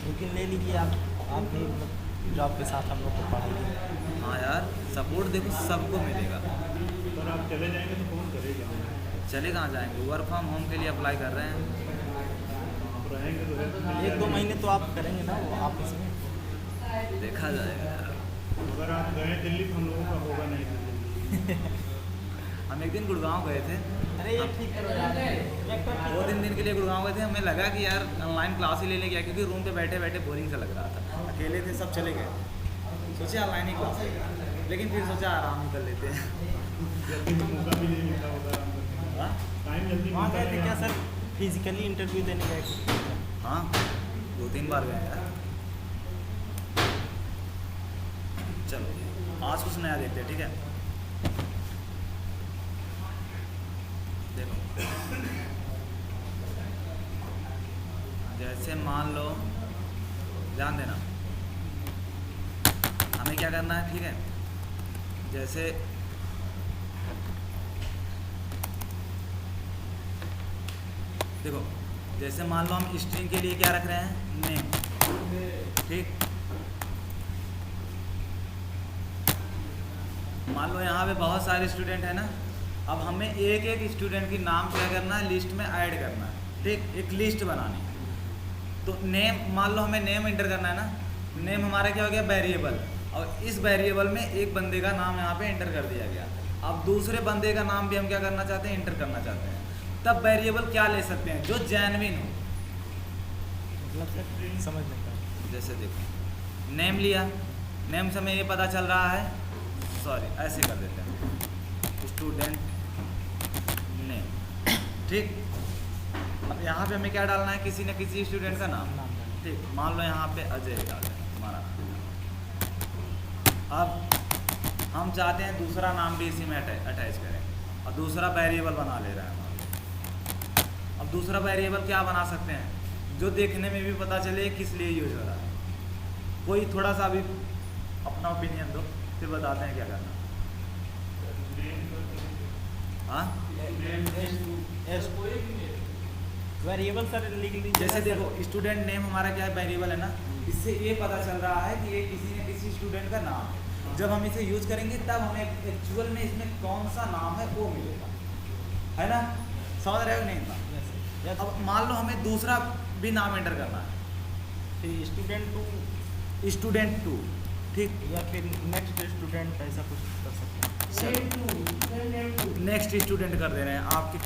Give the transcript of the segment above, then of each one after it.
लेकिन ले लीजिए आप भी मतलब जॉब के साथ हम लोग को पढ़ाइए। हाँ यार, सपोर्ट देखो सबको मिलेगा। पर आप चले जाएंगे तो कौन करेगा? चले कहाँ जाएंगे, वर्क फ्रॉम होम के लिए अप्लाई कर रहे हैं। आप रहेंगे तो हेल्प मिल एक दो जाएगी। महीने तो आप करेंगे ना वो ऑफिस में। देखा जाएगा यार। अगर आप गए दिल्ली तो हम लोगों का होगा नहीं दिल्ली। हम एक दिन गुड़गांव गए थे। अरे ये ठीक करो यार, चेक कर। 2-3 दिन के लिए गुड़गांव गए थे। हमें लगा कि यार ऑनलाइन क्लास ही ले लेंगे, क्योंकि रूम पे बैठे बैठे बोरिंग सा लग रहा था, अकेले थे, सब चले गए। सोचे ऑनलाइन ही क्लास लेंगे, लेकिन फिर सोचा आराम ही कर लेते हैं। जल्दी तो मौका भी नहीं मिलता होगा आराम करने का। हाँ टाइम जल्दी वहाँ मिलता गए थे नहीं क्या आपको। सर, फिजिकली इंटरव्यू देने गए थे? हाँ, 2-3 बार गए यार। चलो आज कुछ नया देखते हैं, ठीक है। देखो, जैसे मान लो, ध्यान देना, हमें क्या करना है, ठीक है। जैसे देखो, जैसे मान लो हम स्ट्रिंग के लिए क्या रख रहे हैं, नेम, ठीक। मान लो यहाँ पे बहुत सारे स्टूडेंट है ना, अब हमें एक एक स्टूडेंट की नाम क्या करना है, लिस्ट में ऐड करना है, ठीक। एक लिस्ट बनानी है। तो नेम, मान लो हमें नेम एंटर करना है ना, नेम हमारा क्या हो गया, वेरिएबल, और इस वेरिएबल में एक बंदे का नाम यहाँ पे एंटर कर दिया गया। अब दूसरे बंदे का नाम भी हम क्या करना चाहते हैं, एंटर करना चाहते हैं। तब वेरिएबल क्या ले सकते हैं, जो जेन्युइन हो। मतलब सर समझ नहीं पाया। जैसे देखो, नेम लिया, नेम से हमें ये पता चल रहा है, सॉरी ऐसे कर देते हैं, स्टूडेंट नेम, ठीक। अब यहाँ पे हमें क्या डालना है, किसी न किसी स्टूडेंट का नाम, नाम डालना। ठीक। मान लो यहाँ पे अजय डाल दें हमारा। अब हम चाहते हैं दूसरा नाम भी इसी में अटैच करें, और दूसरा वेरिएबल बना ले रहे हैं हमारा। अब दूसरा वेरिएबल क्या बना सकते हैं, जो देखने में भी पता चले किस लिए यूज हो रहा है। कोई थोड़ा सा भी अपना ओपिनियन दो, फिर बताते हैं क्या करना। हाँ, वेरिएबल सर लिख लीजिए। जैसे देखो, स्टूडेंट नेम हमारा क्या है, वेरिएबल है ना, इससे ये पता चल रहा है कि ये किसी न किसी स्टूडेंट का नाम है। जब हम इसे यूज करेंगे तब हमें एक्चुअल में इसमें कौन सा नाम है वो मिलेगा, है ना। समझ रहे हो नहीं था। अब मान लो हमें दूसरा भी नाम एंटर करना है, स्टूडेंट 2, ठीक। या फिर नेक्स्ट स्टूडेंट, ऐसा कुछ कर सकते हैं। नेक्स्ट स्टूडेंट कर दे रहे हैं, आपके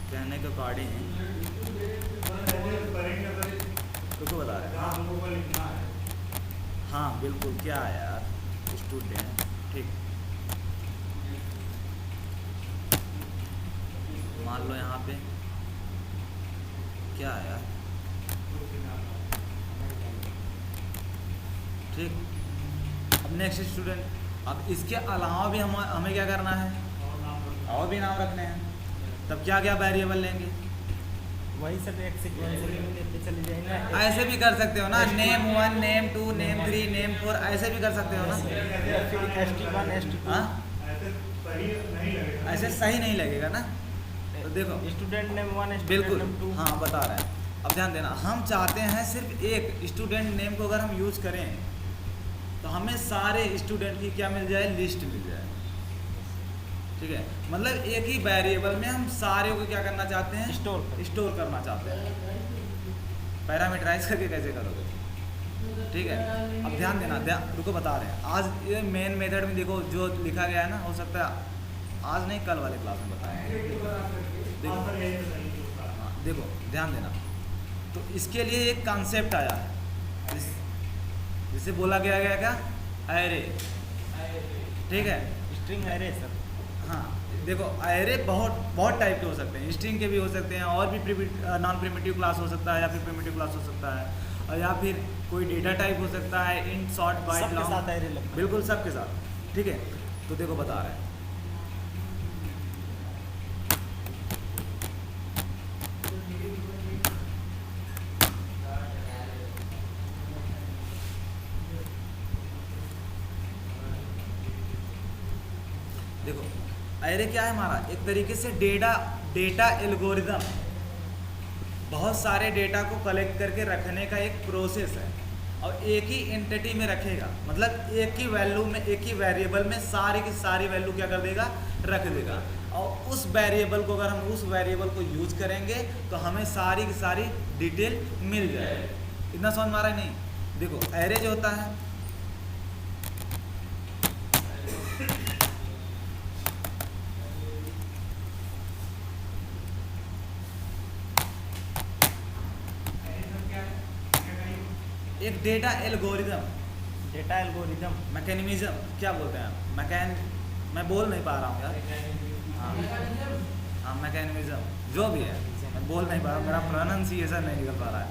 कहने के अकॉर्डिंग करेंगे अगर तो बता रहे हैं। जहाँ हमको को लिखना है। हाँ बिल्कुल, क्या है यार, स्टूडेंट, ठीक। मान लो यहाँ पे क्या है यार, ठीक। अब नेक्स्ट स्टूडेंट, अब इसके अलावा भी हमें क्या करना है, और भी नाम रखने हैं। तब क्या क्या वेरिएबल लेंगे, वही सर एक सीक्वेंस लेते चले जाएंगे। ऐसे भी कर सकते हो ना, नेम 1, नेम 2, नेम 3, नेम 4, ऐसे भी कर सकते हो ना। या फिर ST1 ST2। हाँ, ऐसे सही नहीं लगेगा। ऐसे सही नहीं लगेगा ना। तो देखो, स्टूडेंट नेम 1, बिल्कुल, स्टूडेंट नेम 2। हाँ बता रहे हैं। अब ध्यान देना, हम चाहते हैं सिर्फ एक स्टूडेंट नेम को अगर हम यूज करें तो हमें सारे स्टूडेंट की क्या मिल जाए, लिस्ट मिल जाए, ठीक है। मतलब एक ही वेरिएबल में हम सारे को क्या करना चाहते हैं, स्टोर करना चाहते हैं। पैरामीटराइज करके कैसे करोगे, ठीक है। अब ध्यान देना, रुको बता रहे हैं। आज ये मेन मेथड में देखो जो लिखा गया है ना, हो सकता है आज नहीं कल वाले क्लास में बताएंगे। देखो, हाँ, देखो ध्यान देना। तो इसके लिए एक कॉन्सेप्ट आया है, जिसे बोला गया क्या, एरे, ठीक है। String array sir. हाँ देखो, एरे बहुत टाइप के हो सकते हैं, स्ट्रिंग के भी हो सकते हैं, और भी नॉन प्रिमिटिव क्लास हो सकता है, या फिर प्रिमिटिव क्लास हो सकता है, और या फिर कोई डेटा टाइप हो सकता है, इंट, शॉर्ट, बाइट, सबके साथ एरे लगता है। बिल्कुल सबके साथ, ठीक है। तो देखो बता रहे हैं, देखो एरे क्या है हमारा, एक तरीके से डेटा एल्गोरिदम, बहुत सारे डेटा को कलेक्ट करके रखने का एक प्रोसेस है, और एक ही एंटिटी में रखेगा, मतलब एक ही वैल्यू में, एक ही वेरिएबल में सारी की सारी वैल्यू क्या कर देगा, रख देगा। और उस वेरिएबल को, अगर हम उस वेरिएबल को यूज करेंगे तो हमें सारी की सारी डिटेल मिल जाएगी। इतना समझ में आ रहा है? नहीं, देखो एरे जो होता है, एक data algorithm, data algorithm, mechanism क्या बोलते हैं, मैं बोल नहीं पा रहा हूँ यार, हाँ मैकेनिज्म जो भी है, मैं बोल नहीं पा रहा हूँ, मेरा प्रोनाउंसिएशन नहीं निकल पा रहा है।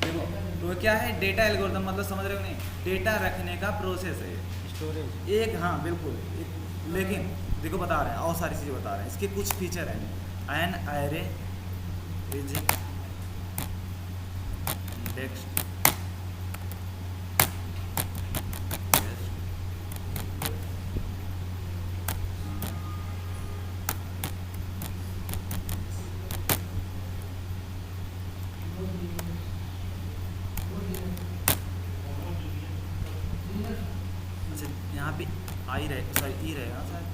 देखो तो क्या है डेटा एल्गोरिदम, मतलब समझ रहे हो नहीं, डेटा रखने का प्रोसेस है स्टोरेज एक, हाँ बिल्कुल एक, लेकिन देखो बता रहे हैं और सारी चीज़ें बता रहे हैं, इसके कुछ फीचर हैं। एन एरे इज इंडेक्स्ड यहाँ पे आई रहे, सॉरी ई रहेगा शायद,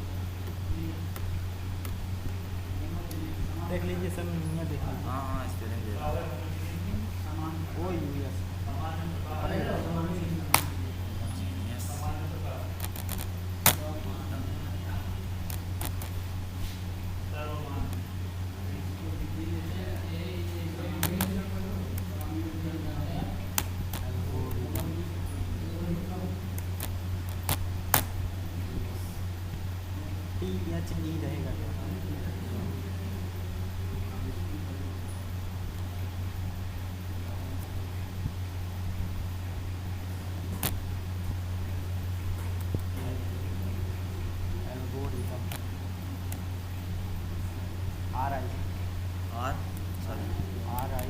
देख लीजिए सर, मैं देख लीजिए। हाँ हाँ स्पेलिंग दे रहा हूँ। ओ यूएस Yes. PhD रहेगा क्या? एल्गोरिथम RI और sorry RI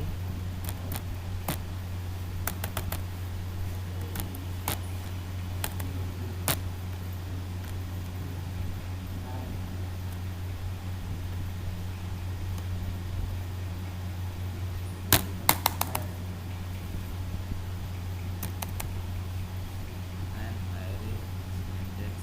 an array index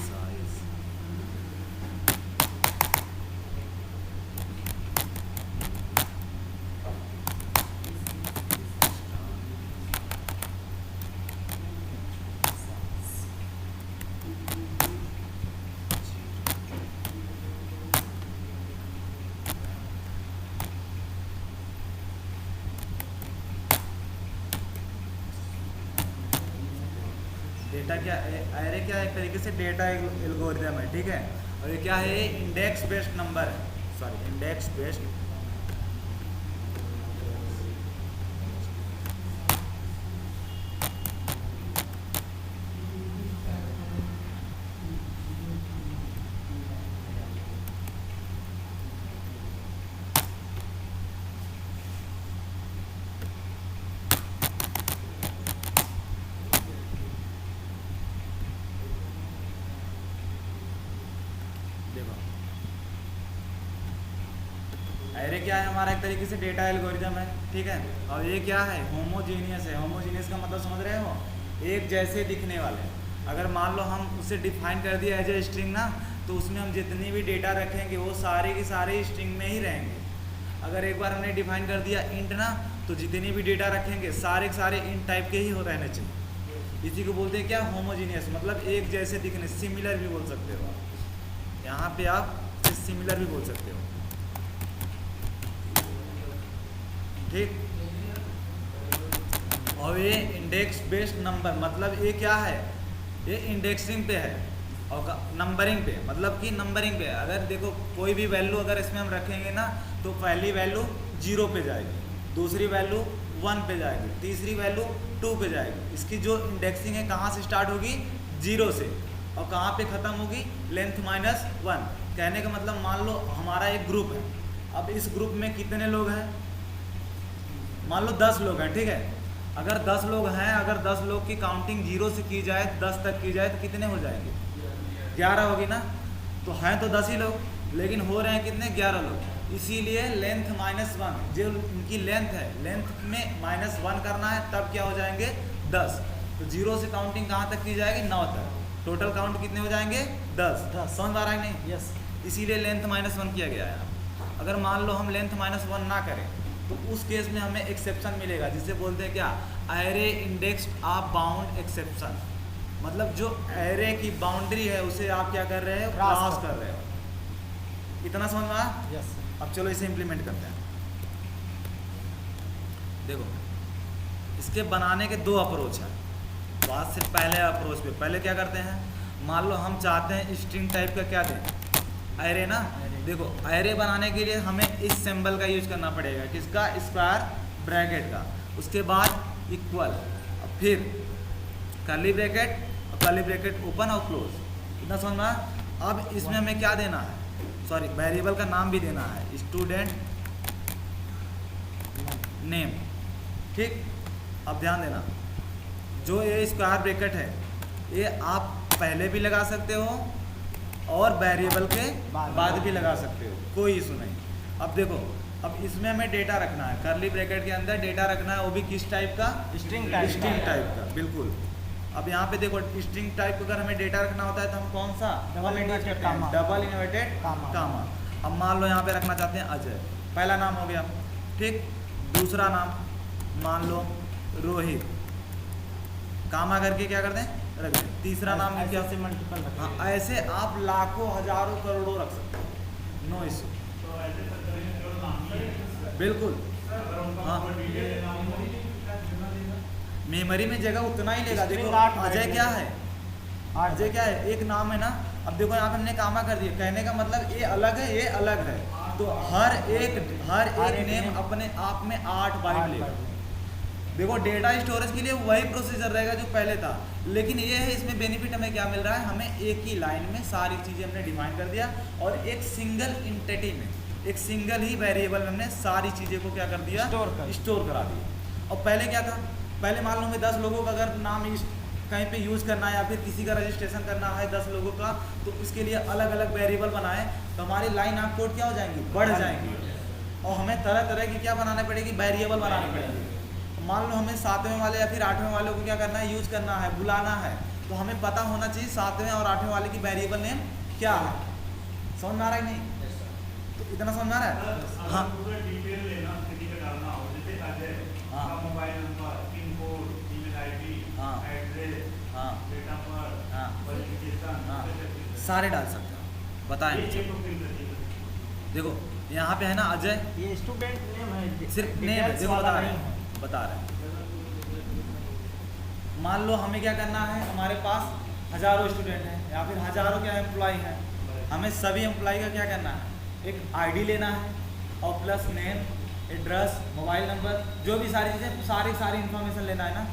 size data क्या एरे क्या है, एक तरीके से डेटा एल्गोरिदम है, ठीक है। और ये क्या है, इंडेक्स बेस्ड नंबर है, सॉरी इंडेक्स बेस्ड देखो एरे क्या है, हमारा एक तरीके से डेटा एल्गोरिदम है, ठीक है। और ये क्या है, होमोजीनियस है। होमोजीनियस का मतलब समझ रहे हो, एक जैसे दिखने वाले। अगर मान लो हम उसे डिफाइन कर दिया एज ए स्ट्रिंग ना, तो उसमें हम जितनी भी डेटा रखेंगे वो सारे के सारे स्ट्रिंग में ही रहेंगे। अगर एक बार हमने डिफाइन कर दिया इंट ना, तो जितनी भी डेटा रखेंगे सारे के सारे इंट टाइप के ही हो रहने चाहिए। इसी को बोलते हैं क्या, होमोजीनियस, मतलब एक जैसे दिखने, सिमिलर भी बोल सकते हो आप। यहाँ पे आप सिमिलर भी बोल सकते हो, ठीक। और ये इंडेक्स बेस्ड नंबर, मतलब ये क्या है, ये इंडेक्सिंग पे है और नंबरिंग पे, मतलब कि नंबरिंग पे। अगर देखो कोई भी वैल्यू अगर इसमें हम रखेंगे ना, तो पहली वैल्यू 0 पे जाएगी, दूसरी वैल्यू 1 पे जाएगी, तीसरी वैल्यू 2 पे जाएगी। इसकी जो इंडेक्सिंग है कहाँ से स्टार्ट होगी, 0 से, और कहाँ पे ख़त्म होगी, लेंथ -1। कहने का मतलब मान लो हमारा एक ग्रुप है, अब इस ग्रुप में कितने लोग हैं, मान लो 10 लोग हैं, ठीक है। अगर 10 लोग हैं, अगर 10 लोग की काउंटिंग 0 से की जाए 10 तक की जाए तो कितने हो जाएंगे? 11 होगी ना। तो हैं तो 10 ही लोग, लेकिन हो रहे हैं कितने? 11 लोग। इसीलिए लेंथ -1, जो उनकी लेंथ है, लेंथ में -1 करना है, तब क्या हो जाएंगे? 10। तो 0 से काउंटिंग कहाँ तक की जाएगी? 9 तक। टोटल काउंट कितने हो जाएंगे? 10। समझ आ रहा है नहीं? यस। इसीलिए लेंथ -1 किया गया है। अगर मान लो हम लेंथ -1 ना करें तो उस केस में हमें एक्सेप्शन मिलेगा, जिसे बोलते हैं क्या? Array index of bound exception. मतलब जो एरे की बाउंड्री है उसे आप क्या कर रहे हो? क्रॉस कर रहे हो। इतना समझ में आया? यस। अब चलो इसे इम्प्लीमेंट करते हैं। देखो, इसके बनाने के 2 अप्रोच हैं। बात से पहले अप्रोच पे पहले क्या करते हैं? मान लो हम चाहते हैं स्ट्रिंग टाइप का क्या दें? एरे ना। देखो, एरे बनाने के लिए हमें इस सिंबल का यूज करना पड़ेगा। किसका? स्क्वायर ब्रैकेट का। उसके बाद इक्वल, फिर curly bracket, curly bracket open और क्लोज। इतना समझ में आया? अब इसमें हमें क्या देना है? सॉरी, वेरिएबल का नाम भी देना है, स्टूडेंट नेम। ठीक। अब ध्यान देना, जो ये स्क्वायर ब्रैकेट है ये आप पहले भी लगा सकते हो और वेरिएबल के बाद भी लगा सकते हो, कोई इशू नहीं। अब देखो, अब इसमें हमें डेटा रखना है, कर्ली ब्रैकेट के अंदर डेटा रखना है, वो भी किस टाइप का? String type. स्ट्रिंग टाइप का, बिल्कुल। अब यहाँ पे देखो, स्ट्रिंग टाइप का अगर हमें डेटा रखना होता है तो हम कौन सा? Double inverted comma. Double inverted comma. अब मान लो यहाँ पे रखना चाहते हैं अजय, पहला नाम हो गया, ठीक। दूसरा नाम मान लो रोहित, कामा करके क्या करते हैं? रख दें। तीसरा नाम है क्या? ऐसे मल्टीपल रख। हाँ, ऐसे आप लाखों हजारों करोड़ों रख सकते हो, नो इशू। बिल्कुल। हाँ, मेमोरी में जगह उतना ही लेगा। देखो, अजय क्या है? अजय क्या है? एक नाम है ना। अब देखो, यहाँ पे हमने कामा कर दिया, कहने का मतलब ये अलग है, ये अलग है। तो हर एक नेम अपने आप में 8 बाइट लेगा। देखो, डेटा स्टोरेज के लिए वही प्रोसीजर रहेगा जो पहले था, लेकिन ये है, इसमें बेनिफिट हमें क्या मिल रहा है? हमें एक ही लाइन में सारी चीज़ें हमने डिफाइन कर दिया और एक सिंगल इंटिटी में, एक सिंगल ही वेरिएबल में हमने सारी चीज़ें को क्या कर दिया? स्टोर करा दिया। और पहले क्या था? पहले मान लो हमें 10 लोगों का अगर नाम कहीं पे यूज़ करना है या फिर किसी का रजिस्ट्रेशन करना है 10 लोगों का, तो उसके लिए अलग अलग वेरिएबल बनाए तो हमारी लाइन ऑफ कोड क्या हो जाएंगी? बढ़ जाएंगी। और हमें तरह तरह की क्या बनाने पड़ेगी? वेरिएबल बनानी पड़ेगी। मान लो हमें 7वें वाले या फिर 8वें वाले को क्या करना है? यूज करना है, बुलाना है, तो हमें पता होना चाहिए 7वें और 8वें वाले की वेरिएबल नेम क्या है। समझ में आ रहा है नहीं? तो इतना समझ में आ रहा है? हाँ, डिटेल लेना, किसी का डालना हो, जैसे अजय, हाँ, mobile number, pin code, email ID, हाँ, एड्रेस, हाँ, डेट ऑफ बर्थ, हाँ, क्वालिफिकेशन, हाँ, सारे डाल सकते हो, बताएं। देखो, यहाँ पे है ना अजय, ये स्टूडेंट नेम है, सिर्फ नेम है। देखो, बता रहे हैं। मान लो हमें क्या करना है? हमारे पास हज़ारों स्टूडेंट हैं या फिर हज़ारों क्या एम्प्लॉय हैं। हमें सभी एम्प्लॉय का क्या करना है? एक आईडी लेना है और plus name, address, mobile number, जो भी सारी चीज़ें, सारी इन्फॉर्मेशन लेना है ना।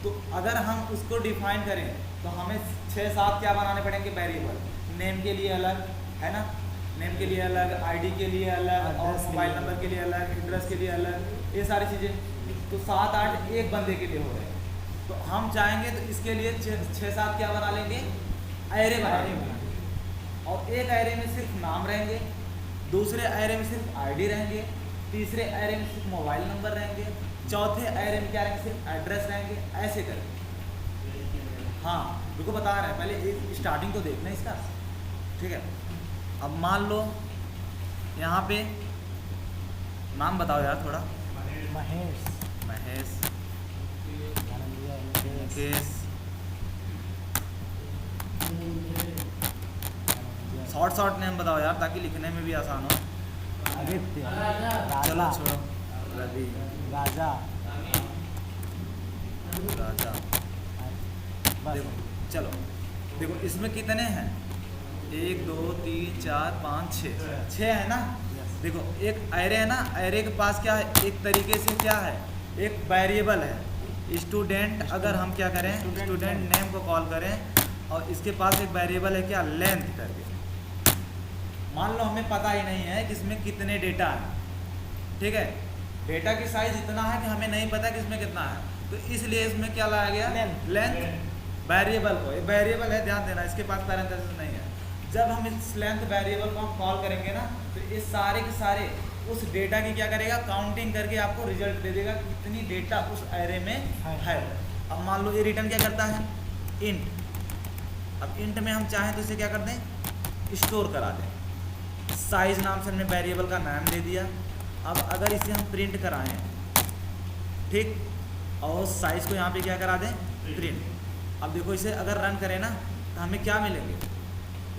तो अगर हम उसको डिफाइन करें तो हमें 6-7 क्या बनाने पड़ेंगे? वेरिएबल। नेम के लिए अलग है ना, नेम के लिए अलग, आईडी के लिए अलग, और मोबाइल नंबर के लिए अलग, एड्रेस के लिए अलग, ये सारी चीज़ें। तो 7-8 एक बंदे के लिए हो रहे हैं। तो हम चाहेंगे तो इसके लिए 6-7 क्या बना लेंगे? एरे बना लेंगे। और एक एरे में सिर्फ नाम रहेंगे, दूसरे एरे में सिर्फ आईडी रहेंगे, तीसरे एरे में सिर्फ मोबाइल नंबर रहेंगे, चौथे एरे में क्या रहेंगे? सिर्फ एड्रेस रहेंगे। ऐसे करेंगे। हाँ, रुको, बता रहे हैं, पहले स्टार्टिंग तो देखना इसका, ठीक है। अब मान लो यहाँ पे नाम बताओ यार थोड़ा। महेश, मुकेश, शॉर्ट नेम बताओ यार, ताकि लिखने में भी आसान हो। आदित्य, चलो राजा, छोड़ो, रवि, राजा। देखो, चलो देखो, इसमें कितने हैं? 1 2 3 4 5 6 है ना। देखो, एक एरे है ना, एरे के पास क्या है? एक तरीके से क्या है? एक वेरिएबल है स्टूडेंट। अगर हम क्या करें? स्टूडेंट नेम को कॉल करें और इसके पास एक वेरिएबल है क्या? लेंथ करके। मान लो हमें पता ही नहीं है कि इसमें कितने डेटा है, ठीक है। डेटा की साइज इतना है कि हमें नहीं पता कि इसमें कितना है, तो इसलिए इसमें क्या लाया गया, लेंथ वेरिएबल को। ये वेरिएबल है, ध्यान देना, इसके पास पैरेंथेसिस नहीं है। जब हम इस लेंथ वेरिएबल को हम कॉल करेंगे ना, तो ये सारे के सारे उस डेटा की क्या करेगा, काउंटिंग करके आपको रिजल्ट दे देगा कितनी डेटा उस एरे में है। अब मान लो ये रिटर्न क्या करता है, इंट। अब इंट में हम चाहें तो इसे क्या कर दें, स्टोर करा दें। साइज नाम से हमने वेरिएबल का नाम दे दिया। अब अगर इसे हम प्रिंट कराएं, ठीक, और साइज को यहाँ पे क्या करा दें, प्रिंट। अब देखो इसे अगर रन करें ना, तो हमें क्या मिलेंगे,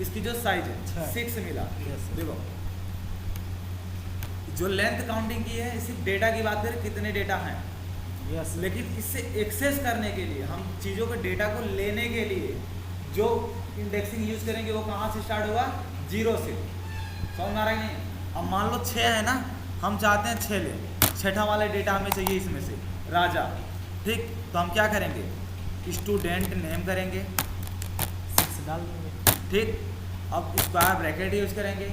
इसकी जो साइज है 6 मिला। देखो जो लेंथ काउंटिंग की है, सिर्फ डेटा की बात करें कितने डेटा हैं, लेकिन इससे एक्सेस करने के लिए, हम चीज़ों के डेटा को लेने के लिए जो इंडेक्सिंग यूज करेंगे वो कहाँ से स्टार्ट होगा, 0 से। समझ आ रहा है नहीं। अब मान लो 6 है ना, हम चाहते हैं 6 ले, छठा वाला डेटा हमें चाहिए इसमें से, राजा। ठीक, तो हम क्या करेंगे, स्टूडेंट नेम करेंगे, 6 डाल देंगे। ठीक, अब स्क्वायर ब्रैकेट यूज करेंगे,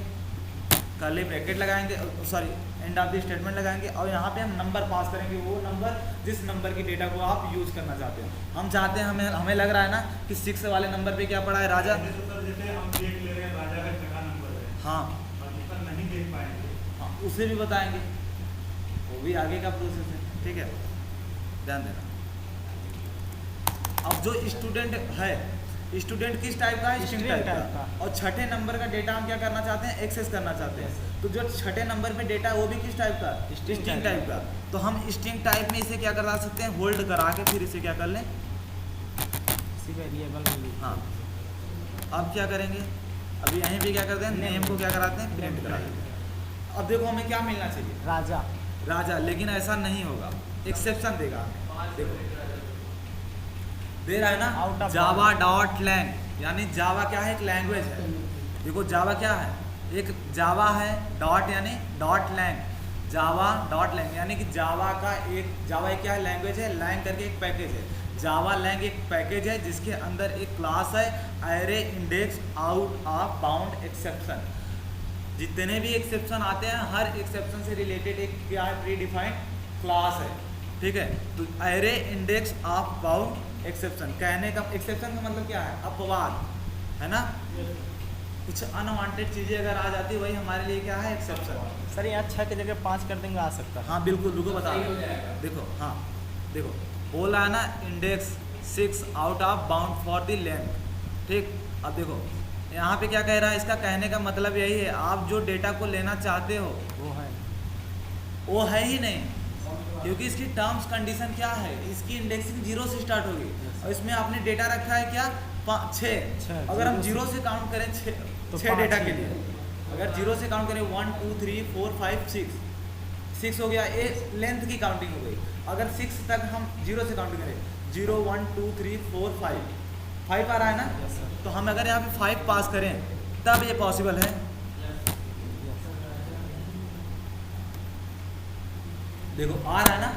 कर्ली ब्रैकेट लगाएंगे, sorry end of the statement लगाएंगे, और यहाँ पे हम नंबर पास करेंगे, वो नंबर जिस नंबर की डेटा को आप यूज करना चाहते हैं। हम चाहते हैं, हमें लग रहा है ना कि 6 वाले नंबर पे क्या पड़ा है, राजा। जैसे हम देख ले रहे हैं राजा का छठा नंबर है, हाँ, और नहीं देख पाएंगे, हाँ, उसे भी बताएंगे, वो भी आगे का प्रोसेस है। ठीक है, ध्यान देना। अब जो स्टूडेंट है, स्टूडेंट किस टाइप का है, स्ट्रिंग टाइप का, और छठे नंबर का डेटा हम क्या करना चाहते हैं, एक्सेस करना चाहते हैं। तो जो छठे नंबर पे डेटा है वो भी किस टाइप का, स्ट्रिंग टाइप का। तो हम स्ट्रिंग टाइप में इसे क्या करा सकते हैं, होल्ड करा के फिर इसे क्या कर लें, इसी वेरिएबल में। हाँ, अब क्या करेंगे, अभी यहीं पे क्या करते हैं, नेम को क्या कराते हैं, प्रिंट करा देते हैं। अब देखो हमें क्या मिलना चाहिए, राजा। राजा, लेकिन ऐसा नहीं होगा, एक्सेप्शन देगा। देखो दे रहा है ना, जावा डॉट लैंग, यानी जावा क्या है, एक लैंग्वेज है। देखो जावा क्या है, एक जावा है, डॉट यानी dot lang, Java dot lang, यानी कि जावा एक क्या है, लैंग्वेज है। लैंग करके एक पैकेज है, जावा लैंग एक पैकेज है जिसके अंदर एक क्लास है, array index out of bound exception. जितने भी एक्सेप्शन आते हैं, हर एक्सेप्शन से रिलेटेड एक क्या है, प्री डिफाइंड क्लास है। ठीक है, तो array index of bound exception, कहने का एक्सेप्शन का मतलब क्या है, अपवाद, है ना। कुछ अनवांटेड चीज़ें अगर आ जाती है, वही हमारे लिए क्या है, एक्सेप्शन। सर यहाँ 6 की जगह 5 कर देंगे, आ सकता है। हाँ बिल्कुल, रुको बता रहा हूँ। देखो, हाँ देखो, बोला है ना index 6 out of bound for the length. ठीक, अब देखो यहाँ पे क्या कह रहा है, इसका कहने का मतलब यही है, आप जो डेटा को लेना चाहते हो वो है ही नहीं, क्योंकि इसकी टर्म्स कंडीशन क्या है, इसकी इंडेक्सिंग 0 से स्टार्ट होगी, और इसमें आपने डेटा रखा है क्या, 6। अगर हम 0 से काउंट करें 6 डेटा के लिए, अगर 0 से काउंट करें 1 2 3 4 5 6 हो गया, ये लेंथ की काउंटिंग हो गई। अगर 6 तक हम 0 से काउंट करें, 0 1 2 3 4 5 आ रहा है ना, तो हम अगर यहाँ पे 5 पास करें तब ये पॉसिबल है। देखो आ रहा है ना,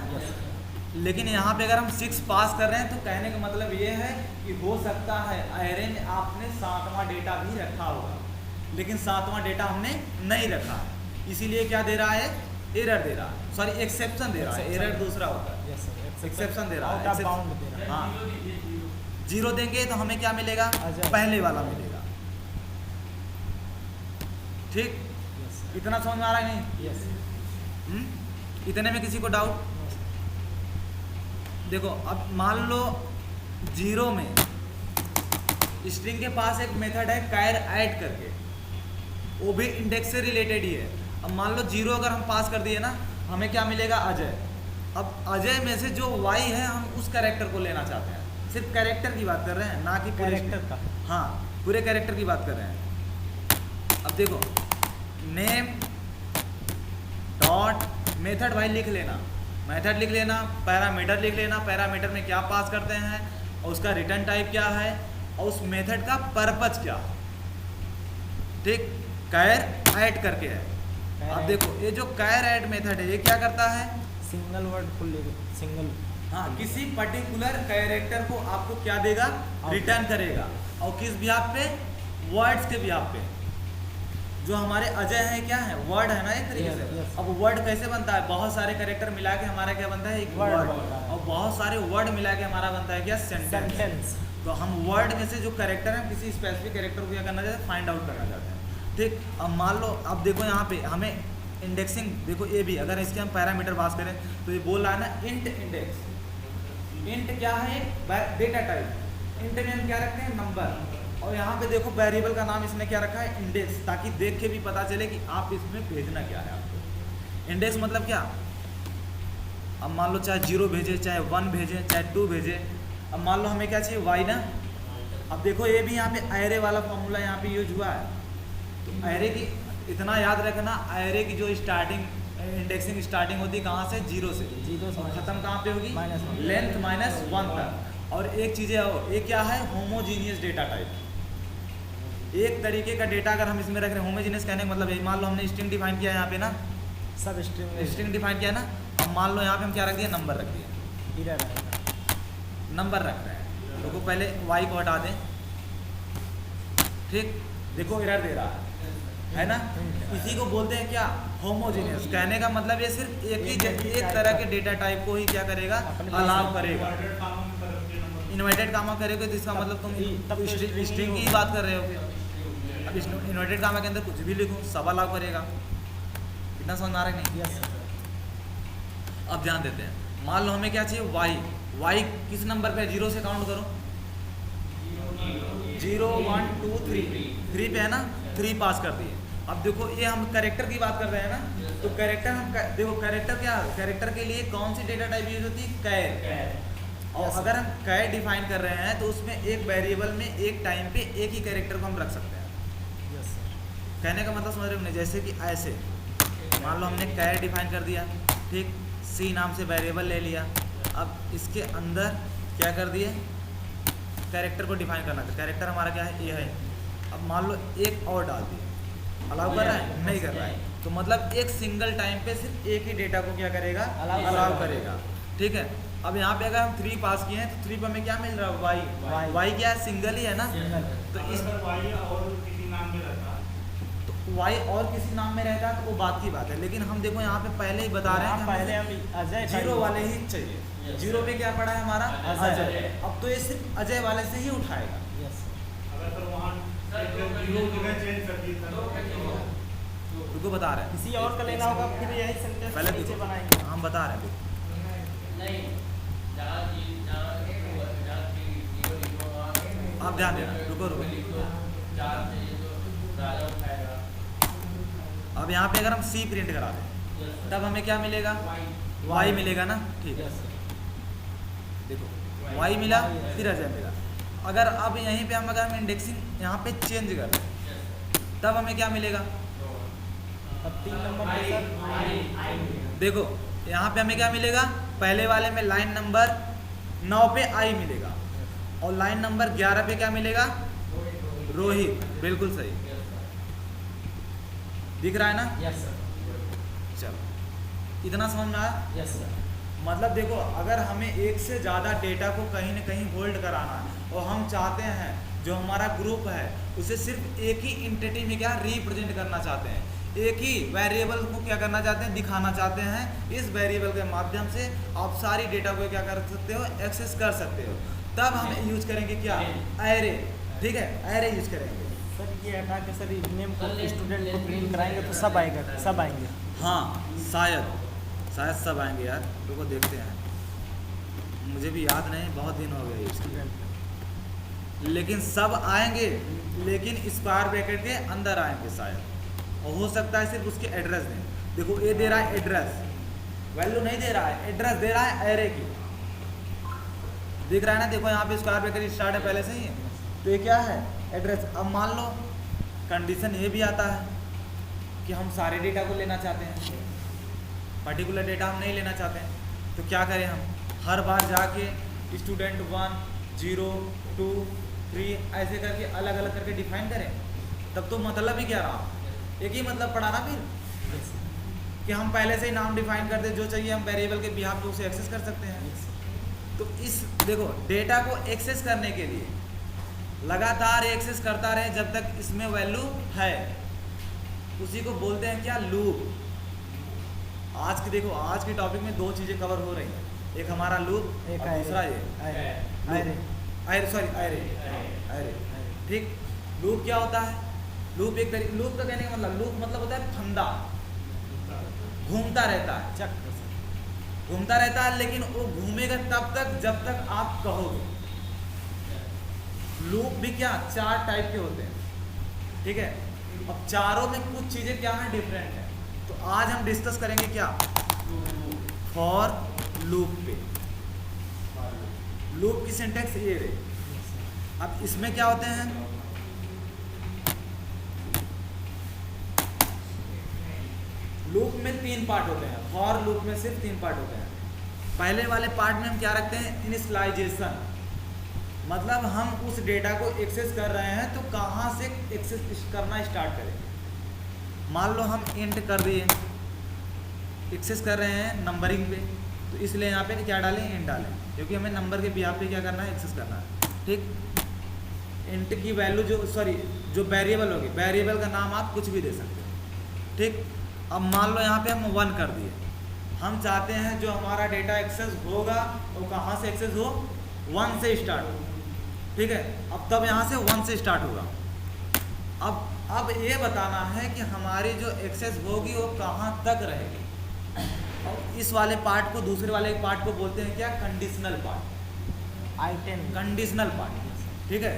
लेकिन यहाँ पे अगर हम 6 पास कर रहे हैं, तो कहने का मतलब ये है कि हो सकता है एरे में आपने 7वां डेटा भी रखा होगा, लेकिन 7वां डेटा हमने नहीं रखा, इसीलिए क्या दे रहा है, एरर दे रहा है, सॉरी एक्सेप्शन दे रहा है। एरर दूसरा होता है, एक्सेप्शन दे रहा है। हाँ, 0 देंगे तो हमें क्या मिलेगा, पहले वाला मिलेगा। ठीक, इतना समझ में आ रहा है नहीं? इतने में किसी को डाउट? देखो अब मान लो 0 में स्ट्रिंग के पास एक मेथड है कैर ऐड करके, वो भी इंडेक्स से रिलेटेड ही है। अब मान लो 0 अगर हम पास कर दिए ना, हमें क्या मिलेगा, अजय। अब अजय में से जो y है, हम उस कैरेक्टर को लेना चाहते हैं, सिर्फ कैरेक्टर की बात कर रहे हैं, ना कि कैरेक्टर का। हाँ, पूरे कैरेक्टर की बात कर रहे हैं। अब देखो नेम डॉट मेथड भाई लिख लेना, मेथड लिख लेना, पैरामीटर लिख लेना, पैरामीटर में क्या पास करते हैं और उसका रिटर्न टाइप क्या है और उस मेथड का पर्पज क्या। ठीक, कैर ऐड करके है। अब देखो ये जो कैर ऐड मेथड है, ये क्या करता है, सिंगल वर्ड फुल सिंगल, हाँ, किसी पर्टिकुलर कैरेक्टर को आपको क्या देगा, रिटर्न करेगा, और किस बिहाफ पे, वर्ड्स के बिहाफ पे। जो हमारे अजय है क्या है, वर्ड है ना एक तरीके से। Yes, yes. अब वर्ड कैसे बनता है, बहुत सारे कैरेक्टर मिला के हमारा क्या बनता है, एक Word वर्ड। बनता है। और बहुत सारे वर्ड मिला के हमारा बनता है क्या, सेंटेंस। सेंटेंस। तो हम वर्ड में से जो कैरेक्टर है, किसी स्पेसिफिक कैरेक्टर को क्या करना चाहते हैं, फाइंड आउट करना चाहते हैं। ठीक, अब मान लो, अब देखो यहाँ पे हमें इंडेक्सिंग, देखो ये भी अगर इसके हम पैरामीटर पास करें तो ये बोल रहा है ना इंट इंडेक्स। इंट क्या है, डेटा टाइप। इंट में हम क्या रखते हैं, नंबर। और यहाँ पे देखो वेरिएबल का नाम इसने क्या रखा है, इंडेक्स, ताकि देख के भी पता चले कि आप इसमें भेजना क्या है आपको। इंडेक्स मतलब क्या, अब मान लो चाहे 0 भेजे, चाहे 1 भेजे, चाहे 2 भेजे। अब मान लो हमें क्या चाहिए, y ना। अब देखो ये भी यहाँ पे एरे वाला फॉर्मूला यहाँ पे यूज हुआ है। तो एरे की इतना याद रखना, एरे की जो स्टार्टिंग इंडेक्सिंग स्टार्टिंग होती है कहाँ से, 0 से। 0 से और खत्म कहाँ पे होगी, -1। लेंथ -1 तक। और एक चीज़ है, ये क्या है, होमोजीनियस डेटा टाइप। एक तरीके का डेटा अगर हम इसमें रख रहे हैं, होमोजीनियस कहने का मतलब यही, मान लो हमने स्ट्रिंग डिफाइन किया है यहाँ पे ना, सब स्ट्रिंग डिफाइन किया है ना। अब मान लो यहाँ पे हम क्या रख दिया, नंबर रख दिया, इधर आएगा। नंबर रख रहे हैं। देखो पहले y को हटा दें, ठीक, देखो एरर दे रहा है ना। इसी को बोलते हैं क्या, होमोजीनियस। कहने का मतलब ये सिर्फ एक तरह के डेटा टाइप को ही क्या करेगा, अलाउ करेगा। इन्वर्टेड कामा करेगा तो इसका मतलब तुम स्ट्रिंग की ही बात कर रहे हो। अब इन्वर्टेड कामा के अंदर कुछ भी लिखो, सब अलाउ करेगा। इतना समझ आ रहा है नहीं। यस। अब ध्यान देते हैं, मान लो हमें क्या चाहिए, y किस नंबर पे, 0 से काउंट करो, 0 1 2 3 पे है ना, 3 पास कर दिए। अब देखो ये हम कैरेक्टर की बात कर रहे हैं ना, तो कैरेक्टर हम देखो कैरेक्टर क्या, कैरेक्टर के लिए कौन सी डेटा टाइप यूज होती है, कैर। और अगर हम कैर डिफाइन कर रहे हैं तो उसमें एक वेरिएबल में एक टाइम पे एक ही कैरेक्टर को हम रख सकते हैं। Yes sir. कहने का मतलब समझ रहे हो नहीं, जैसे कि ऐसे मान लो हमने कैर डिफाइन कर दिया, ठीक, सी नाम से वेरिएबल ले लिया। अब इसके अंदर क्या कर दिए, कैरेक्टर को डिफाइन करना था। कैरेक्टर हमारा क्या है, ये है। अब मान लो एक और डाल दिया, अलाउ कर रहा है, नहीं कर रहा है। तो मतलब एक सिंगल टाइम पे सिर्फ एक ही डेटा को क्या करेगा, अलाउ करेगा। ठीक है, अब यहाँ पे अगर हम 3 पास किए हैं तो 3 पे हमें क्या मिल रहा है, y क्या है, सिंगल ही है ना। तो इस y और किसी नाम में रहता है, तो y और किसी नाम में रहता है तो वो बात की बात है। लेकिन हम देखो यहाँ पे पहले ही बता रहे हैं, पहले हम अजय 0 वाले ही चाहिए। 0 पे क्या पड़ा है हमारा, अजय। अब तो ये सिर्फ अजय वाले से ही उठाएगा। यस। अगर सर वहाँ जगह चेंज कर दी रुको बता रहे हैं, किसी और का लेना होगा फिर यही सेंटेंस पहले नीचे देखो बनाएंगे। हम बता रहे हैं। आप ध्यान देना, रुको। अब यहाँ पे अगर हम C प्रिंट करा दें तब हमें क्या मिलेगा, y मिलेगा ना। ठीक है, देखो y मिला, फिर अजय मिला। अगर अब यहीं पे अगर हम इंडेक्सिंग यहाँ पे चेंज कर दें तब हमें क्या मिलेगा, अब 3 नंबर पे सर देखो यहाँ पे हमें क्या मिलेगा, पहले वाले में लाइन नंबर 9 पे आई मिलेगा और लाइन नंबर 11 पे क्या मिलेगा, रोहित। बिल्कुल सही दिख रहा है ना। Yes sir. चलो इतना समझ में आया। Yes sir. मतलब देखो अगर हमें एक से ज़्यादा डेटा को कहीं ना कहीं होल्ड कराना है और हम चाहते हैं जो हमारा ग्रुप है उसे सिर्फ एक ही एंटिटी में क्या रिप्रेजेंट करना चाहते हैं, एक ही वेरिएबल को क्या करना चाहते हैं, दिखाना चाहते हैं। इस वेरिएबल के माध्यम से आप सारी डेटा को क्या कर सकते हो, एक्सेस कर सकते हो। तब हम यूज करेंगे क्या, एरे। ठीक है, एरे यूज करेंगे। सर ये हटा के सर नेम को स्टूडेंट को प्रिंट कराएंगे तो सब आएगा, सब आएंगे। हाँ शायद सब आएंगे यार, रुको देखते हैं, मुझे भी याद नहीं, बहुत दिन हो गए स्टूडेंट, लेकिन सब आएंगे, लेकिन स्क्वायर ब्रैकेट के अंदर आएंगे शायद। और हो सकता है सिर्फ उसके एड्रेस दें। देखो ये दे रहा है एड्रेस, वैल्यू नहीं दे रहा है, एड्रेस दे रहा है एरे की। दिख रहा है ना, देखो यहाँ पे स्क्वायर ब्रैकेट स्टार्ट है पहले से ही, तो ये क्या है, एड्रेस। अब मान लो कंडीशन ये भी आता है कि हम सारे डेटा को लेना चाहते हैं, पर्टिकुलर डेटा हम नहीं लेना चाहते हैं, तो क्या करें हम, हर बार जाके स्टूडेंट 1 0 2 3 ऐसे करके अलग अलग करके डिफाइन करें, तब तो मतलब ही क्या रहा, एक ही मतलब पड़ा ना फिर, कि हम पहले से ही नाम डिफाइन कर दे, जो चाहिए हम वेरिएबल के बिहाफ पे उसे एक्सेस कर सकते हैं। तो इस देखो डेटा को एक्सेस करने के लिए लगातार एक्सेस करता रहे जब तक इसमें वैल्यू है। उसी को बोलते हैं क्या, लूप। आज की देखो, आज की टॉपिक में दो चीजें कवर हो रही हैं, एक हमारा लूप एक और दूसरा ये आयरे आयरे। ठीक, लूप क्या होता है? लूप एक तरीके, लूप का कहने का मतलब, लूप मतलब होता है फंदा, घूमता रहता है, चक्र। घूमता रहता है, लेकिन वो घूमेगा तब तक जब तक आप कहोगे। लूप भी क्या 4 टाइप के होते हैं, ठीक है। अब चारों में कुछ चीजें क्या है, डिफरेंट है। तो आज हम डिस्कस करेंगे क्या, फॉर लूप पे। लूप की सिंटेक्स ये रही। अब इसमें क्या होते हैं, लूप में 3 पार्ट होते हैं, फॉर लूप में सिर्फ 3 पार्ट होते हैं। पहले वाले पार्ट में हम क्या रखते हैं, इनिशियलाइजेशन, मतलब हम उस डेटा को एक्सेस कर रहे हैं तो कहाँ से एक्सेस करना स्टार्ट करें। मान लो हम इंट कर दिए, एक्सेस कर रहे हैं नंबरिंग पे, तो इसलिए यहाँ पे क्या डालें, इंट डालें, क्योंकि हमें नंबर के बिहाफ पे क्या करना है, एक्सेस करना है। ठीक, इंट की वैल्यू जो वेरिएबल होगी, वेरिएबल का नाम आप कुछ भी दे सकते हो। ठीक, अब मान लो यहाँ पे हम 1 कर दिए, हम चाहते हैं जो हमारा डेटा एक्सेस होगा वो कहाँ से एक्सेस हो, 1 से स्टार्ट हो। ठीक है, अब तब यहाँ से 1 से स्टार्ट होगा। अब ये बताना है कि हमारी जो एक्सेस होगी वो कहाँ तक रहेगी। और इस वाले पार्ट को, दूसरे वाले पार्ट को बोलते हैं क्या, conditional part, item conditional part. ठीक है,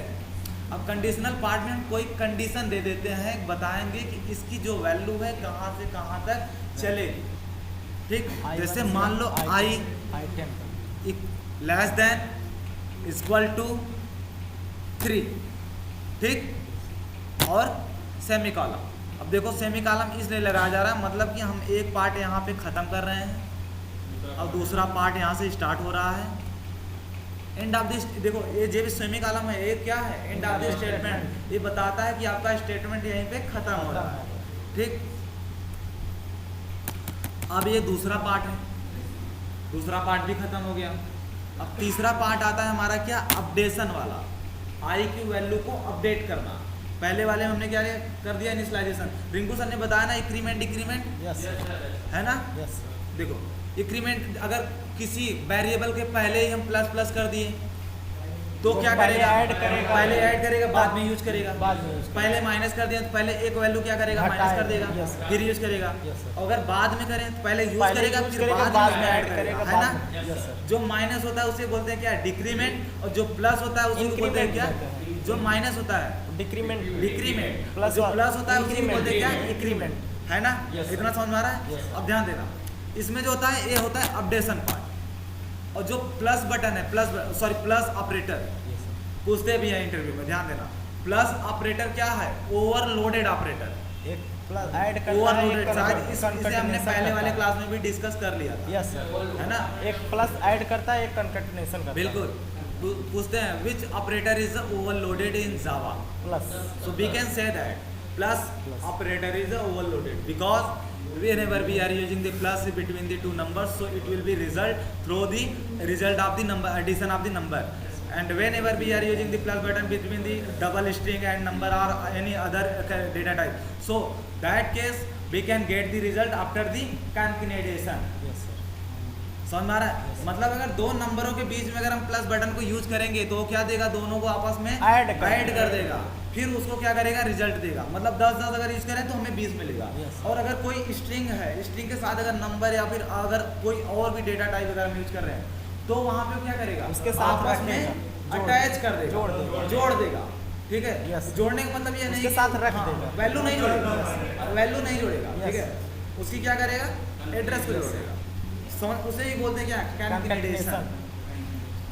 अब कंडीशनल पार्ट में हम कोई कंडीशन दे देते हैं, बताएंगे कि इसकी जो वैल्यू है कहाँ से कहाँ तक चलेगी। ठीक, जैसे मान लो i item less than equal to 3, ठीक, और सेमी कॉलम। अब देखो सेमी कॉलम इसलिए लगाया जा रहा है, मतलब कि हम एक पार्ट यहाँ पे ख़त्म कर रहे हैं और दूसरा पार्ट यहाँ से स्टार्ट हो रहा है। एंड ऑफ दिस, देखो ये जो भी सेमी कॉलम है ये क्या है, एंड ऑफ दिस स्टेटमेंट, ये बताता है कि आपका स्टेटमेंट यहीं पे ख़त्म हो रहा है। ठीक, अब ये दूसरा पार्ट है, दूसरा पार्ट भी ख़त्म हो गया। अब तीसरा पार्ट आता है हमारा क्या, अपडेशन वाला, आई की वैल्यू को अपडेट करना। पहले वाले में हमने क्या कर दिया, इनिशियलाइजेशन। रिंकू सर ने बताया ना, इंक्रीमेंट डिक्रीमेंट, यस है ना। यस देखो इंक्रीमेंट, अगर किसी वेरिएबल के पहले ही हम प्लस प्लस कर दिए तो क्या करेगा, पहले ऐड करेगा, बाद में यूज करेगा। बाद में use पहले माइनस कर दिया तो पहले एक वैल्यू क्या करेगा, माइनस कर देगा, yes, sir. फिर यूज करेगा। Yes, sir. अगर बाद में करें तो पहले यूज पहले करेगा, use फिर करेगा, बाद में ऐड ऐड करेगा, है बाद ना। में। Yes, sir. जो माइनस होता है उसे बोलते हैं क्या, डिक्रीमेंट, और जो प्लस होता है उसे बोलते हैं क्या, Increment जो माइनस होता है डिक्रीमेंट डिक्रीमेंट, प्लस जो प्लस होता है उसे बोलते हैं क्या, Increment. इंक्रीमेंट, है ना। Yes, sir. इतना समझ में आ रहा है। Yes, sir. अब ध्यान देना, इसमें जो होता है ये होता है अपडेशन पार्ट, और जो प्लस बटन है, प्लस ऑपरेटर पूछते भी है इंटरव्यू में, ध्यान देना। प्लस ऑपरेटर क्या है, ओवरलोडेड ऑपरेटर, एक प्लस ऐड करता है, ओवरलोडेड। एक शायद इसे हमने concatenation पहले वाले करता क्लास में भी डिस्कस कर लिया था, है। यस सर, है ना। एक प्लस ऐड करता है, एक कंकैटिनेशन करता है। बिल्कुल, पूछते हैं which operator is overloaded in Java, plus so we can say that plus operator is overloaded because whenever we are using the plus between the two numbers, so it will be result through the result of the number, addition of the number, and whenever we are using the plus button between the double string and number or any other data type, so that case we can get the result after the concatenation। Yes sir, समझ में आ रहा है। मतलब अगर दो नंबरों के बीच में अगर हम प्लस बटन को यूज करेंगे तो क्या देगा, दोनों को आपस में ऐड कर देगा, फिर उसको क्या करेगा, रिजल्ट देगा। मतलब 10 अगर यूज करें तो हमें 20 मिलेगा। Yes. और अगर कोई स्ट्रिंग है, स्ट्रिंग के साथ अगर नंबर या फिर अगर कोई और भी डेटा टाइप अगर हम यूज कर रहे हैं तो वहाँ पे क्या करेगा, उसके साथ आपस में रखेगा, अटैच कर देगा, जोड़ देगा। ठीक है, Yes. जोड़ने का मतलब ये नहीं उसके साथ रख देगा, वैल्यू नहीं जोड़ेगा, वैल्यू नहीं जोड़ेगा। ठीक है, Yes. उसकी क्या करेगा, एड्रेस को जोड़ेगा। समझ, उसे ही बोलते हैं क्या, कंकैटिनेशन।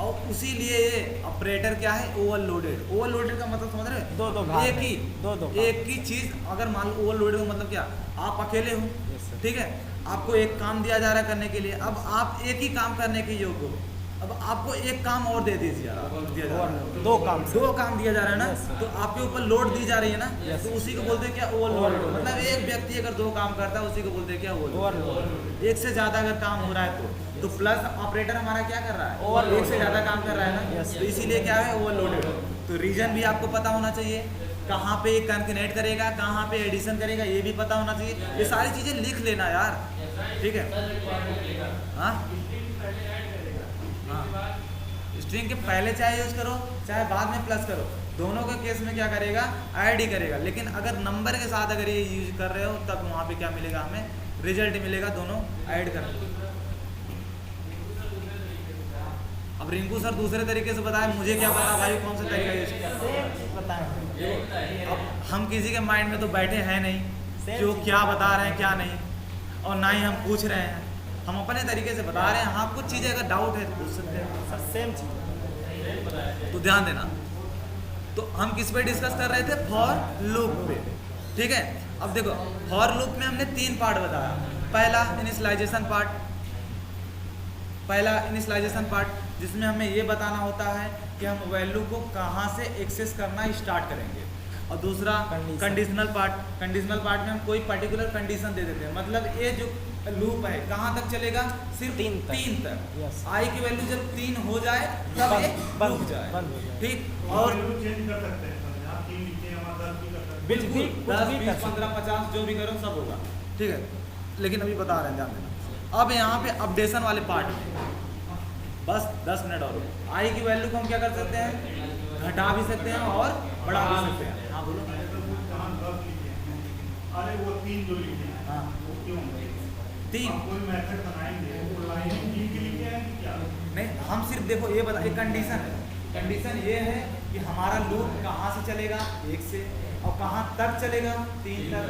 और उसीलिए ये ऑपरेटर क्या है, ओवरलोडेड। ओवरलोडेड का मतलब समझ रहे दो हो, भाग एक हैं, ही दो एक ही चीज अगर मान लो ओवरलोडेड का मतलब क्या, आप अकेले हो, Yes, sir. ठीक है, आपको एक काम दिया जा रहा है करने के लिए, अब आप एक ही काम करने के योग्य हो, अब आपको एक काम और दे दिया जा रहा है, दो काम से। दो काम दिया जा रहा है ना, Yes, sir. तो आपके ऊपर लोड दी जा रही है ना, Yes. तो उसी को बोलते हैं क्या, ओवरलोड। Overload. मतलब एक व्यक्ति अगर दो काम करता है उसी को बोलते हैं क्या, ओवरलोड। ओवरलोड, एक से ज्यादा अगर काम हो रहा है तो प्लस ऑपरेटर हमारा क्या कर रहा है, Overload. एक से ज्यादा काम कर रहा है ना, Yes. तो इसीलिए क्या है, ओवरलोडेड। तो रीजन भी आपको पता होना चाहिए, कहाँ पे कंकनेट करेगा, कहाँ पे एडिशन करेगा, ये भी पता होना चाहिए। ये सारी चीज़ें लिख लेना यार, ठीक है। हाँ हाँ, स्ट्रिंग के पहले चाहे यूज करो चाहे बाद में प्लस करो, दोनों के केस में क्या करेगा, ऐड ही करेगा। लेकिन अगर नंबर के साथ अगर ये यूज कर रहे हो तब वहाँ पे क्या मिलेगा, हमें रिजल्ट मिलेगा दोनों ऐड कर। अब रिंकू सर दूसरे तरीके से बताए, मुझे क्या पता भाई कौन सा तरीका यूज किया। अब हम किसी के माइंड में तो बैठे हैं नहीं कि वो क्या बता रहे हैं क्या नहीं, और ना ही हम पूछ रहे हैं, हम अपने तरीके से बता रहे हैं। हाँ कुछ चीज़ें अगर डाउट है तो पूछ सकते हैं, सेम चीज। तो ध्यान देना। तो हम किस पे डिस्कस कर रहे थे, फॉर लूप पे, ठीक है। अब देखो फॉर लूप में हमने 3 पार्ट बताया। पहला इनिशियलाइजेशन पार्ट, जिसमें हमें ये बताना होता है कि हम वैल्यू को कहाँ से एक्सेस करना स्टार्ट करेंगे। और दूसरा कंडीशनल पार्ट में हम कोई पर्टिकुलर कंडीशन दे देते हैं, मतलब ये जो लूप है कहाँ तक चलेगा, सिर्फ 3 तक। आई की वैल्यू जब 3 हो जाए तब ये रुक जाए, ठीक। और चेंज कर सकते हैं, आप 3 लिखते हैं, 10 भी कर सकते हैं, बिल्कुल 10, 20, 15, 50 जो भी करो सब होगा, ठीक है। लेकिन अभी बता रहे हैं, ध्यान देना। अब यहाँ पे अपडेशन वाले पार्ट में बस 10 मिनट और। आई की वैल्यू को हम क्या कर सकते हैं, घटा भी सकते हैं और बढ़ा भी सकते हैं। हाँ बोलो। अरे वो 3 जो लिखे हैं, हाँ वो क्यों 3 कोई मेथड बनाएंगे, वो लाइन की लिखे हैं कि क्या? नहीं, हम सिर्फ देखो ये बता, एक कंडीशन है। कंडीशन ये है कि हमारा लूप कहाँ से चलेगा, 1 से, और कहाँ तक चलेगा, 3 तक।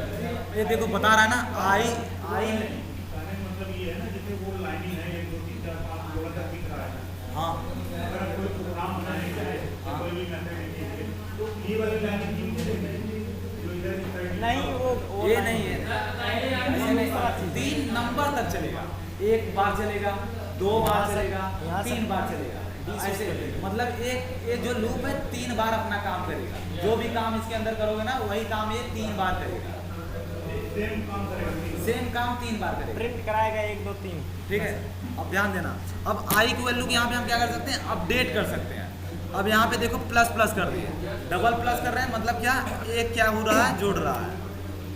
ये देखो बता रहा है ना, आई मतलब ये है ना, जैसे वो लाइनिंग है 1 2 3 4 5 6 तक दिख रहा है। हाँ अगर कोई प्रोग्राम बनाने जाए तो कोई भी मेथड लिखिए, तो ये वाली लाइनिंग क्यों लिखेंगे जो इधर इस साइड नहीं वो ये नहीं है, ऐसे नहीं। 3 नंबर तक चलेगा, 1 बार चलेगा, 2 बार चलेगा, 3 बार चलेगा, ऐसे। मतलब ये जो लूप है 3 बार अपना काम करेगा। जो भी काम इसके अंदर करोगे ना वही काम ये 3 बार करेगा, सेम काम करेगा, सेम काम 3 बार करेगा, प्रिंट कराएगा 1 2 3, ठीक है। अब ध्यान देना, अब आई की वैल्यू यहाँ पे हम क्या कर सकते हैं, अपडेट कर सकते हैं। अब यहाँ पे देखो प्लस प्लस कर दिए, डबल प्लस कर रहे हैं, मतलब क्या, एक क्या हो रहा है, जुड़ रहा है,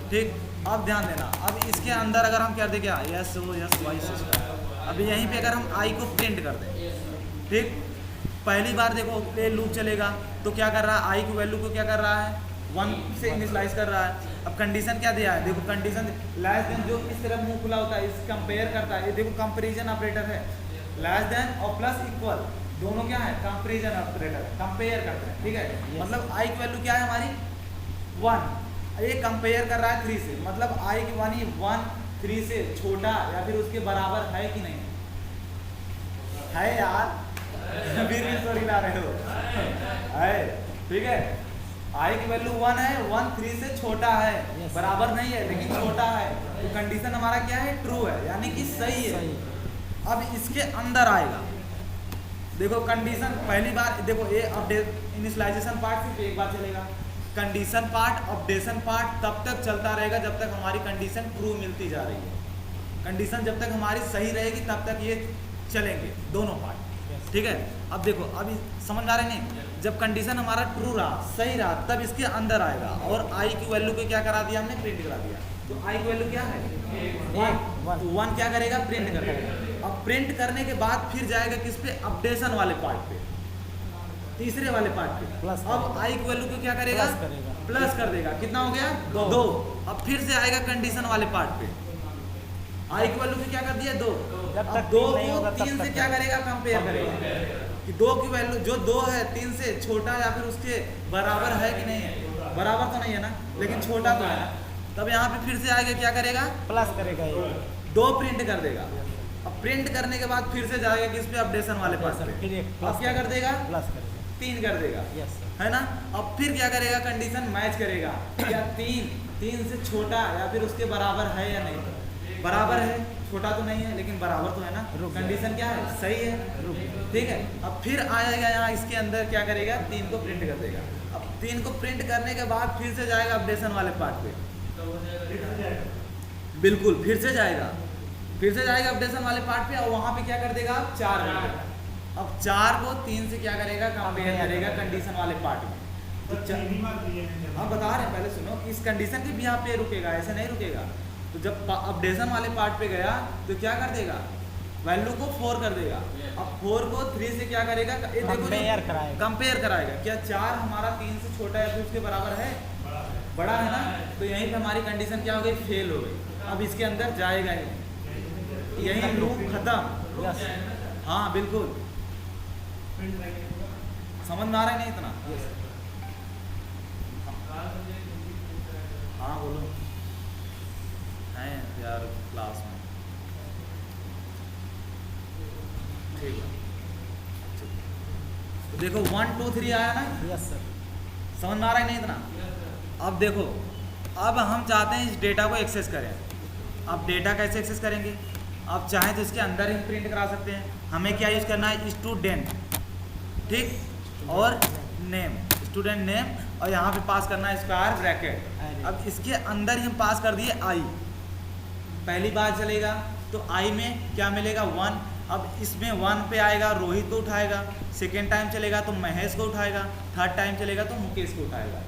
ठीक। अब ध्यान देना, अब इसके अंदर अगर हम कर दें क्या, S O S Y system. अब यहीं पे अगर हम आई को प्रिंट कर दें, ठीक। पहली बार देखो ये लूप चलेगा तो क्या कर रहा है, आई की वैल्यू को क्या कर रहा है, 1 से इनिशियलाइज कर रहा है। अब कंडीशन क्या दिया है, देखो कंडीशन लेस देन, जो इस तरफ मुंह खुला होता है इस कंपेयर करता है, ये देखो कंपेरिजन ऑपरेटर है। लेस देन और प्लस इक्वल दोनों क्या है, कंपेरिजन ऑपरेटर, कंपेयर करते हैं, ठीक है। मतलब आई की वैल्यू क्या है हमारी 1, ये कंपेयर कर रहा है 3 से, मतलब आई की वानी 1 3 से छोटा या फिर उसके बराबर है कि नहीं है यार, फिर भी सॉरी ला रहे हो है, ठीक है। आई की वैल्यू 1 है, 1 3 से छोटा है, बराबर नहीं है लेकिन छोटा है, तो कंडीशन हमारा क्या है, ट्रू है, यानी कि सही है। अब इसके अंदर आएगा, देखो कंडीशन पहली बार, देखो ये अपडेट इनिशियलाइजेशन पार्ट सिर्फ 1 बार चलेगा। कंडीशन पार्ट, अपडेशन पार्ट तब तक चलता रहेगा जब तक हमारी कंडीशन ट्रू मिलती जा रही है। कंडीशन जब तक हमारी सही रहेगी तब तक ये चलेंगे दोनों पार्ट, ठीक है। अब देखो अभी समझ आ रहे नहीं, जब कंडीशन हमारा ट्रू रहा, सही रहा, तब इसके अंदर आएगा और आई की वैल्यू को क्या करा दिया हमने, प्रिंट करा दिया। तो आई की वैल्यू क्या है 1, तो 1 क्या करेगा, प्रिंट करेगा। अब प्रिंट करने के बाद फिर जाएगा किस पे, अपडेशन वाले पार्ट पे, तीसरे वाले पार्ट पे। अब आई की वैल्यू को क्या करेगा, प्लस कर देगा, कितना हो गया 2। अब फिर से आएगा कंडीशन वाले पार्ट पे, आई की वैल्यू को क्या कर दिया 2। अब 2 को 3 से क्या करेगा, कंपेयर करेगा कि 2 की वैल्यू जो 2 है 3 से छोटा या फिर उसके बराबर है कि नहीं है, बराबर तो नहीं है ना, लेकिन छोटा तो है ना। तब यहाँ पे फिर से आएगा क्या करेगा, प्लस करेगा, 2 प्रिंट कर देगा। अब प्रिंट करने के बाद फिर से जाएगा किस पे, अपडेशन वाले पास पे। अब क्या कर देगा, प्लस करेगा, 3 कर देगा, है ना। अब फिर क्या करेगा, कंडीशन मैच करेगा, क्या 3 से छोटा या फिर उसके बराबर है या नहीं, बराबर है, छोटा तो नहीं है लेकिन बराबर तो है ना, कंडीशन क्या है, सही है, ठीक है। अब फिर आएगा यहाँ इसके अंदर क्या करेगा, 3 को प्रिंट कर देगा। अब 3 को प्रिंट करने के बाद फिर से जाएगा अपडेशन वाले पार्ट पे, बिल्कुल फिर से जाएगा अपडेशन वाले पार्ट पे, और वहाँ पे क्या कर देगा, 4 कर देगा। अब 4 को 3 से क्या करेगा, कंपेयर करेगा कंडीशन वाले पार्ट में, हम बता रहे हैं, पहले सुनो, इस कंडीशन के भी यहाँ पे रुकेगा, ऐसे नहीं रुकेगा। तो जब अपडेशन वाले पार्ट पे गया तो क्या कर देगा, वैल्यू को 4 कर देगा। अब 4 को 3 से क्या करेगा, ये देखो कंपेयर कराएगा, क्या 4 हमारा 3 से छोटा है, फिर उसके बराबर है, बड़ा है ना। तो यहीं पे हमारी कंडीशन क्या हो गई, फेल हो गई। अब इसके अंदर जाएगा ही, यही लूप खत्म। हाँ बिल्कुल, समझ में आ रहा है नहीं इतना? हाँ बोलो, हैं यार क्लास में, ठीक है। तो देखो 1 2 3 आया ना? Yes sir. समझ में आ रहा है नहीं इतना? अब देखो, अब हम चाहते हैं इस डेटा को एक्सेस करें। अब डेटा कैसे एक्सेस करेंगे? आप चाहें तो इसके अंदर ही प्रिंट करा सकते हैं। हमें क्या यूज़ करना है, स्टूडेंट, ठीक, और नेम, स्टूडेंट नेम, और यहाँ पे पास करना है स्क्वायर ब्रैकेट। अब इसके अंदर ही हम पास कर दिए आई, पहली बार चलेगा तो आई में क्या मिलेगा, 1। अब इसमें 1 पे आएगा, रोहित को उठाएगा, सेकेंड टाइम चलेगा तो महेश को उठाएगा, थर्ड टाइम चलेगा तो मुकेश को उठाएगा।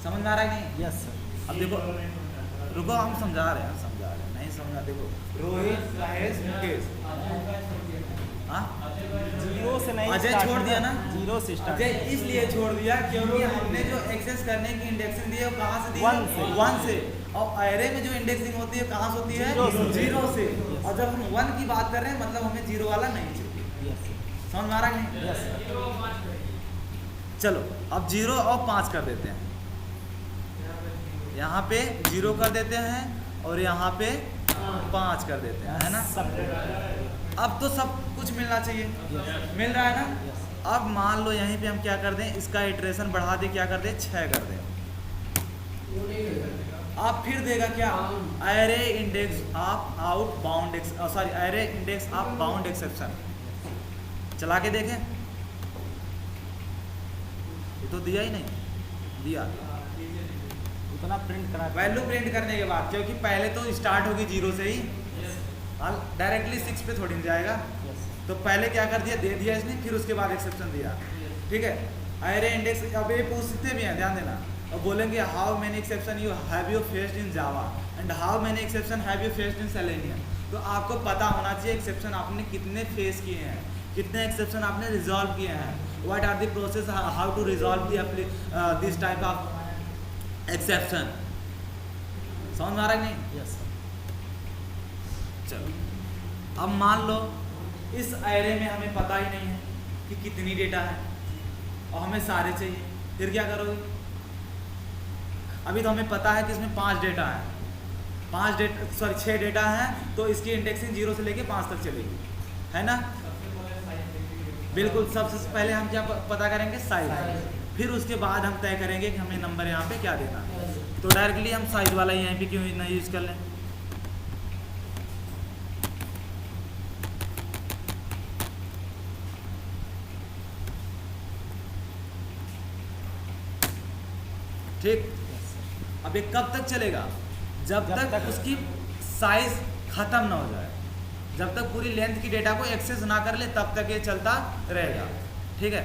समझ में आ रहा है नहीं? Yes sir. अब देखो, रुको हम समझा रहे हैं, नहीं समझा। देखो रोहित, महेश, मुकेश, हाँ जीरो से नहीं, अजय छोड़ दिया ना, जीरो से स्टार्ट। अजय इसलिए छोड़ दिया क्योंकि हमने जो एक्सेस करने की इंडेक्सिंग दी है वो कहाँ से दी है, 1 से। और एरे में जो इंडेक्सिंग होती है कहाँ से होती है, 0 से। और जब हम 1 की बात कर रहे हैं मतलब हमें 0 वाला नहीं चाहिए। समझ में आ रहा है नहीं? यस। चलो अब 0 और 5 कर देते हैं, यहाँ पे 0 कर देते हैं और यहाँ पे 5 कर देते हैं, है ना? अब तो सब कुछ मिलना चाहिए, मिल रहा है ना? अब मान लो यहीं पे हम क्या कर दें, इसका इटरेशन बढ़ा दे, क्या कर दें, 6 कर दें। अब फिर देगा क्या, array index of out bound, sorry array index of bound exception. चला के देखें, ये तो दिया ही नहीं, दिया उतना प्रिंट करा, वैल्यू प्रिंट करने के बाद, क्योंकि पहले तो स्टार्ट होगी 0 से ही, डायरेक्टली 6 पे थोड़ी जाएगा। तो पहले क्या कर दिया, दे दिया इसने, फिर उसके बाद एक्सेप्शन दिया, ठीक है। एरे इंडेक्स, अब ये पूछते भी हैं, ध्यान देना, और बोलेंगे how many exception you have you faced in Java and how many exception have you faced in selenium. तो आपको पता होना चाहिए एक्सेप्शन आपने कितने फेस किए हैं, कितने एक्सेप्शन आपने रिजॉल्व किए हैं, what are the process how to resolve this type of exception. समझ में आ रहा है नहीं? यस। चलो अब मान लो इस एरे में हमें पता ही नहीं है कि कितनी डेटा है और हमें सारे चाहिए, फिर क्या करोगे? अभी तो हमें पता है कि इसमें 5 डेटा है, 6 डेटा हैं, तो इसकी इंडेक्सिंग 0 से लेके 5 तक चलेगी, है ना? बिल्कुल, सबसे पहले हम क्या पता करेंगे, साइज, फिर उसके बाद हम तय करेंगे कि हमें नंबर यहाँ पे क्या देना है। तो डायरेक्टली हम साइज वाला यहीं पे क्यों ना यूज़ कर लें। ठीक, अब ये कब तक चलेगा, जब तक उसकी साइज खत्म ना हो जाए, जब तक पूरी लेंथ की डेटा को एक्सेस ना कर ले तब तक ये चलता रहेगा, ठीक है।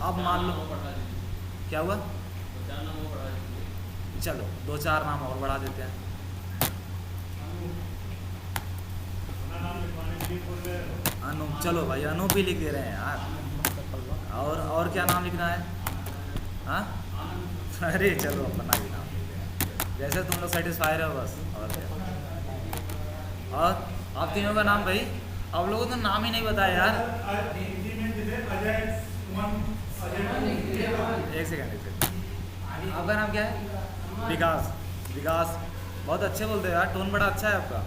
अब मान लो क्या हुआ, चलो 2-4 नाम और बढ़ा देते हैं। अनु, चलो भाई अनु भी लिख दे रहे हैं यार, और क्या नाम लिखना है, हाँ? अरे चलो अपना भी नाम लिख दें, जैसे तुम लोग सेटिस्फाई रहो बस, और क्या। और आप तीनों का नाम भाई, आप लोगों तो नाम ही नहीं बताया यार। एक सेकंड, आपका नाम क्या है? विकास। विकास बहुत अच्छे बोलते हो यार, टोन बड़ा अच्छा है आपका,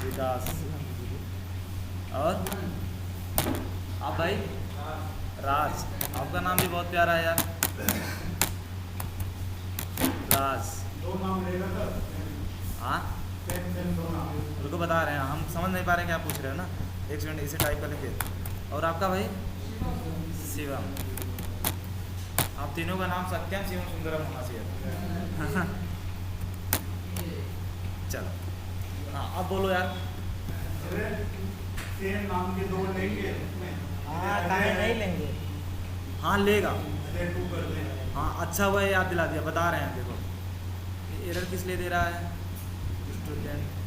विकास। और आप भाई? राज, आपका नाम भी बहुत प्यारा है यार, राज। हाँ उनको बता रहे हैं, हम समझ नहीं पा रहे क्या पूछ रहे हो ना, एक सेकंड इसे टाइप कर लेंगे। और आपका भाई? शिवम। आप तीनों का नाम सत्यम शिवम सुंदरम होना चाहिए। चलो हाँ अब बोलो यार। सेम नाम के 2 लेंगे, हाँ नहीं लेंगे, हाँ लेगा, ले 2 कर दे। हाँ अच्छा हुआ याद दिला दिया, बता रहे हैं देखो एरर किस लिए दे रहा है स्टूडेंट।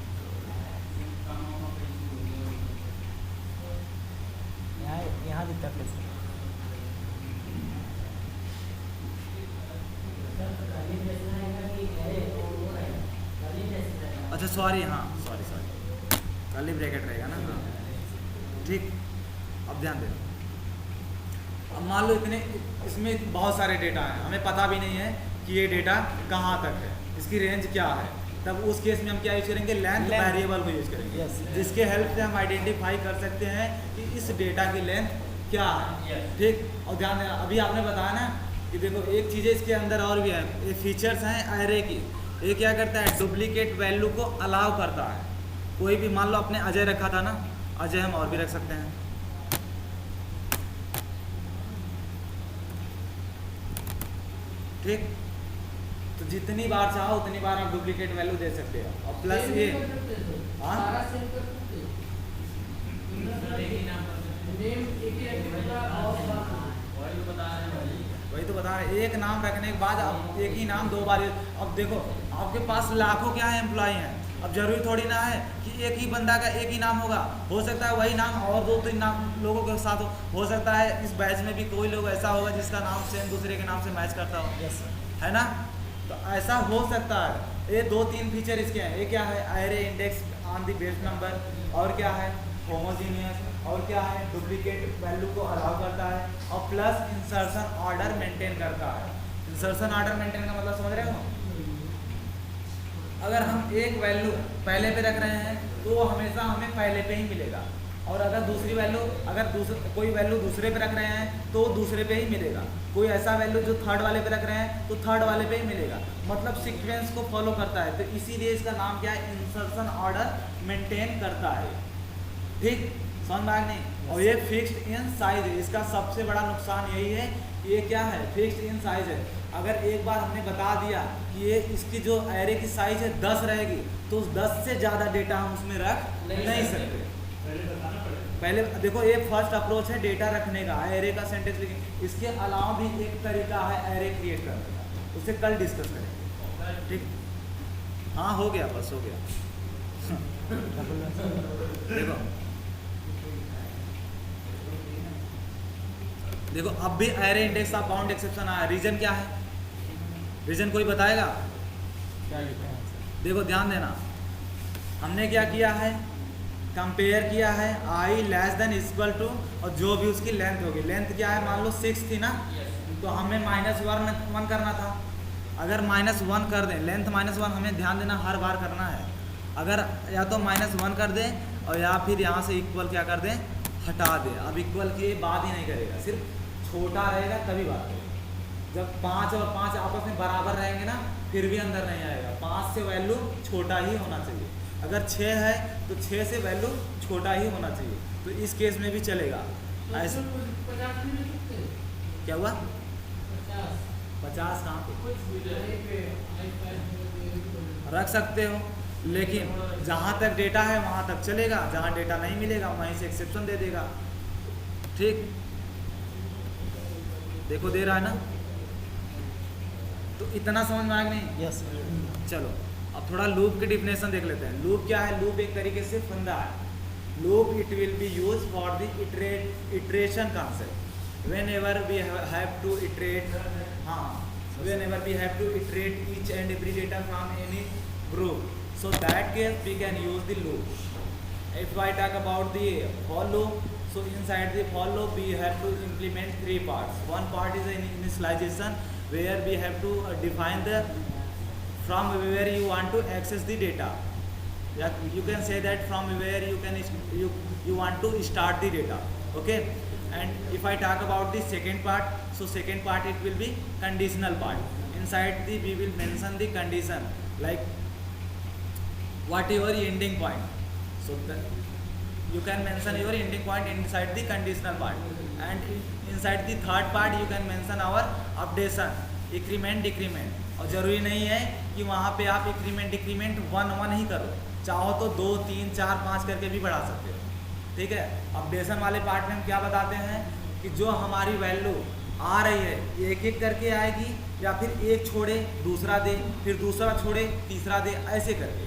यहाँ दिक्कत है सर। अच्छा सॉरी, हाँ सॉरी कर्ली ब्रैकेट रहेगा ना, हाँ ठीक। अब ध्यान देना, अब मान लो इतने इसमें बहुत सारे डेटा हैं, हमें पता भी नहीं है कि ये डेटा कहाँ तक है, इसकी रेंज क्या है, तब उस केस में हम क्या यूज करेंगे, लेंथ वेरिएबल को यूज करेंगे। Yes. जिसके हेल्प से हम आइडेंटिफाई कर सकते हैं कि इस डेटा की लेंथ क्या है। ठीक, और ध्यान देना अभी आपने बताया ना कि देखो एक चीज़ इसके अंदर और भी है, ये फीचर्स हैं एरे की। ये क्या करता है, डुप्लीकेट वैल्यू को अलाउ करता है। कोई भी मान लो आपने अजय रखा था ना, अजय हम और भी रख सकते हैं। ठीक, तो जितनी बार चाहो उतनी बार आप डुप्लीकेट वैल्यू दे सकते हो। और प्लस ये हाँ वही तो बता रहे, एक नाम रखने के बाद अब एक ही नाम 2 बार। अब देखो आपके पास लाखों क्या है एम्प्लॉय हैं, अब जरूरी थोड़ी ना है कि एक ही बंदा का एक ही नाम होगा, हो सकता है वही नाम और 2-3 नाम लोगों के साथ हो सकता है इस बैच में भी कोई लोग ऐसा होगा जिसका नाम सेम दूसरे के नाम से मैच करता हो, यस सर। है ना। तो ऐसा हो सकता है। ये 2-3 फीचर इसके हैं। ये क्या है, array index on the base number, और क्या है होमोजीनियस, और क्या है डुप्लीकेट वैल्यू को अलाउ करता है, और प्लस इंसर्शन ऑर्डर मेंटेन करता है। इंसर्शन ऑर्डर मेंटेन का मतलब समझ रहे हो, अगर हम एक वैल्यू पहले पे रख रहे हैं तो वो हमेशा हमें पहले पे ही मिलेगा, और अगर दूसरी वैल्यू कोई वैल्यू दूसरे पे रख रहे हैं तो वो दूसरे पे ही मिलेगा। कोई ऐसा वैल्यू जो थर्ड वाले पे रख रहे हैं तो थर्ड वाले पे ही मिलेगा, मतलब सीक्वेंस को फॉलो करता है। तो इसीलिए इसका नाम क्या है, इंसर्शन ऑर्डर मेंटेन करता है। ठीक, समझ में आया नहीं। और ये फिक्स्ड इन साइज है, इसका सबसे बड़ा नुकसान यही है कि ये क्या है, फिक्स्ड इन साइज है। अगर एक बार हमने बता दिया कि ये इसकी जो एरे की साइज है 10 रहेगी, तो उस 10 से ज़्यादा डेटा हम उसमें रख नहीं सकते। पहले बताना पड़ेगा। पहले देखो ये फर्स्ट अप्रोच है डेटा रखने का, एरे का सेंटेंस लिखिए। इसके अलावा भी एक तरीका है एरे क्रिएट करने का, उसे कल डिस्कस करेंगे। ठीक, हाँ हो गया, बस हो गया। देखो अब भी array index of bound exception आया। रीजन क्या है, रीजन कोई बताएगा? क्या लिखा है सर? देखो ध्यान देना, हमने क्या किया है, कंपेयर किया है आई लेस देन इक्वल टू, और जो भी उसकी लेंथ होगी, लेंथ क्या है, मान लो 6 थी ना, तो हमें -1 करना था। अगर -1 कर दें, लेंथ -1 हमें ध्यान देना हर बार करना है। अगर या तो -1 कर दें और या फिर यहाँ से इक्वल क्या कर दें, हटा दें। अब इक्वल की बात ही नहीं करेगा, सिर्फ छोटा रहेगा तभी बात करेगा। जब 5 और 5 आपस में बराबर रहेंगे ना, फिर भी अंदर नहीं आएगा। 5 से वैल्यू छोटा ही होना चाहिए। अगर 6 है तो 6 से वैल्यू छोटा ही होना चाहिए, तो इस केस में भी चलेगा। ऐसे क्या हुआ, 50 कहाँ पे रख सकते हो, लेकिन जहाँ तक डेटा है वहाँ तक चलेगा, जहाँ डेटा नहीं मिलेगा वहीं से एक्सेप्शन दे देगा। ठीक, देखो दे रहा है ना, तो इतना समझ में आया नहीं? Yes sir. चलो अब थोड़ा लूप की डिफिनेशन देख लेते हैं। लूप क्या है, लूप एक तरीके से फंदा है। Loop it will be use for the iteration concept whenever we have to iterate, हाँ whenever we have to iterate each and every data from any group, so that case we can use the loop. If I talk about the for loop, so inside the for loop we have to implement 3 parts. One part is an initialization where we have to define the from where you want to access the data. Yeah, you can say that from where you can you want to start the data. Okay, and if I talk about the second part, so second part it will be conditional part. Inside the we will mention the condition like whatever ending point, so you can mention your ending point inside the conditional part, and inside the third part you can mention our updation, increment decrement. और ज़रूरी नहीं है कि वहाँ पे आप increment decrement 1 ही करो, चाहो तो 2, 3, 4, 5 करके भी बढ़ा सकते हो। ठीक है, अपडेशन वाले पार्ट में हम क्या बताते हैं कि जो हमारी वैल्यू आ रही है एक एक करके आएगी या फिर एक छोड़े दूसरा दे, फिर दूसरा छोड़े तीसरा दे, ऐसे करके।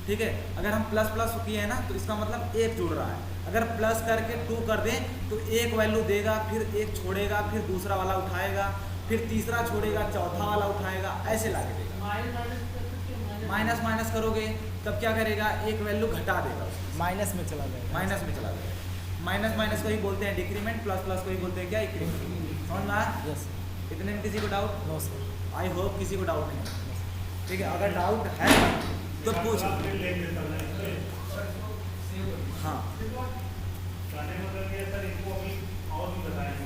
ठीक है, अगर हम प्लस प्लस किए हैं ना तो इसका मतलब एक जुड़ रहा है। अगर प्लस करके 2 कर दें तो एक वैल्यू देगा, फिर एक छोड़ेगा, फिर दूसरा वाला उठाएगा, फिर तीसरा छोड़ेगा, चौथा वाला उठाएगा, ऐसे ला के देगा। माइनस माइनस करोगे तब क्या करेगा, एक वैल्यू घटा देगा, माइनस में चला जाएगा। माइनस में चला जाएगा। माइनस माइनस को ही बोलते हैं डिक्रीमेंट, प्लस प्लस को ही बोलते हैं क्या, इंक्रीमेंट। समझ में आया? यस इतने में किसी को doubt? No sir. I hope किसी को डाउट नहीं। ठीक है, अगर डाउट है तो पूछ। हाँ, कहने का मतलब ये है सर, इनको अभी और भी बताएंगे।